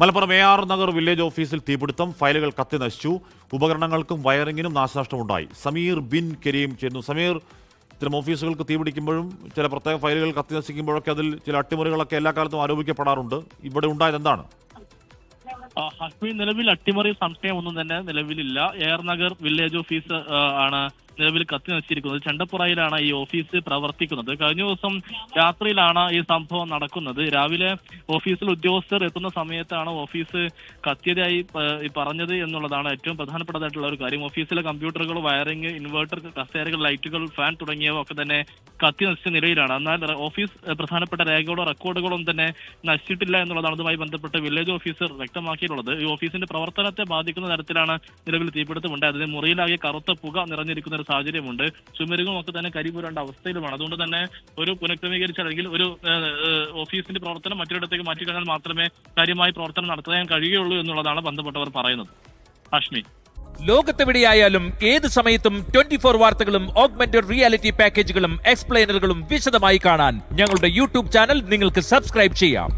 Malappuram AR Nagar village ഓഫീസിൽ തീപിടുത്തം, ഫയലുകൾ കത്തി നശിച്ചു, ഉപകരണങ്ങൾക്കും വയറിങ്ങിനും നാശനഷ്ടമുണ്ടായി. സമീർ ബിൻ കരീം ചേരുന്നു. സമീർ, ഇത്തരം ഓഫീസുകൾക്ക് തീപിടിക്കുമ്പോഴും ചില പ്രത്യേക ഫയലുകൾ കത്തി നശിക്കുമ്പോഴൊക്കെ അതിൽ ചില അട്ടിമറികളൊക്കെ എല്ലാ കാലത്തും ആരോപിക്കപ്പെടാറുണ്ട്. ഇവിടെ ഉണ്ടായത് എന്താണ്? ഹസ്മി, നിലവിൽ അട്ടിമറി സംശയമൊന്നും തന്നെ നിലവിലില്ല. AR നഗർ വില്ലേജ് ഓഫീസ് ആണ് നിലവിൽ കത്തി നശിച്ചിരിക്കുന്നത്. ചണ്ടപ്പുറയിലാണ് ഈ ഓഫീസ് പ്രവർത്തിക്കുന്നത്. കഴിഞ്ഞ ദിവസം രാത്രിയിലാണ് ഈ സംഭവം നടക്കുന്നത്. രാവിലെ ഓഫീസിൽ ഉദ്യോഗസ്ഥർ എത്തുന്ന സമയത്താണ് ഓഫീസ് കത്തിയതായി പറഞ്ഞത് എന്നുള്ളതാണ് ഏറ്റവും പ്രധാനപ്പെട്ടതായിട്ടുള്ള ഒരു കാര്യം. ഓഫീസിലെ കമ്പ്യൂട്ടറുകൾ, വയറിംഗ്, ഇൻവെർട്ടർ, കസേരകൾ, ലൈറ്റുകൾ, ഫാൻ തുടങ്ങിയവ ഒക്കെ തന്നെ കത്തി നശിച്ച നിലയിലാണ്. എന്നാൽ ഓഫീസ് പ്രധാനപ്പെട്ട രേഖകളോ റെക്കോർഡുകളോ തന്നെ നശിച്ചിട്ടില്ല എന്നുള്ളതാണ് ഇതുമായി ബന്ധപ്പെട്ട് വില്ലേജ് ഓഫീസർ വ്യക്തമാക്കിയിട്ടുള്ളത്. ഈ ഓഫീസിന്റെ പ്രവർത്തനത്തെ ബാധിക്കുന്ന തരത്തിലാണ് നിലവിൽ തീപിടുത്തമുണ്ടായത്. അതിന് മുറിയിലാകെ കറുത്ത പുക നിറഞ്ഞിരിക്കുന്ന സാഹചര്യമുണ്ട്. ചുമരുകളും ഒക്കെ തന്നെ കരിപുരണ്ട അവസ്ഥയിലുമാണ്. അതുകൊണ്ട് തന്നെ ഒരു പുനഃക്രമീകരിച്ച അല്ലെങ്കിൽ ഒരു ഓഫീസിന്റെ പ്രവർത്തനം മറ്റൊരിടത്തേക്ക് മാറ്റിക്കഴിഞ്ഞാൽ മാത്രമേ കാര്യമായി പ്രവർത്തനം നടത്താൻ കഴിയുള്ളൂ എന്നുള്ളതാണ് ബന്ധപ്പെട്ടവർ പറയുന്നത്. അഷ്മി, ലോകത്തെവിടെയായാലും ഏത് സമയത്തും 24 വാർത്തകളും ഓഗ്മെന്റഡ് റിയാലിറ്റി പാക്കേജുകളും എക്സ്പ്ലെയിനറുകളും വിശദമായി കാണാൻ ഞങ്ങളുടെ YouTube ചാനൽ നിങ്ങൾക്ക് സബ്സ്ക്രൈബ് ചെയ്യാം.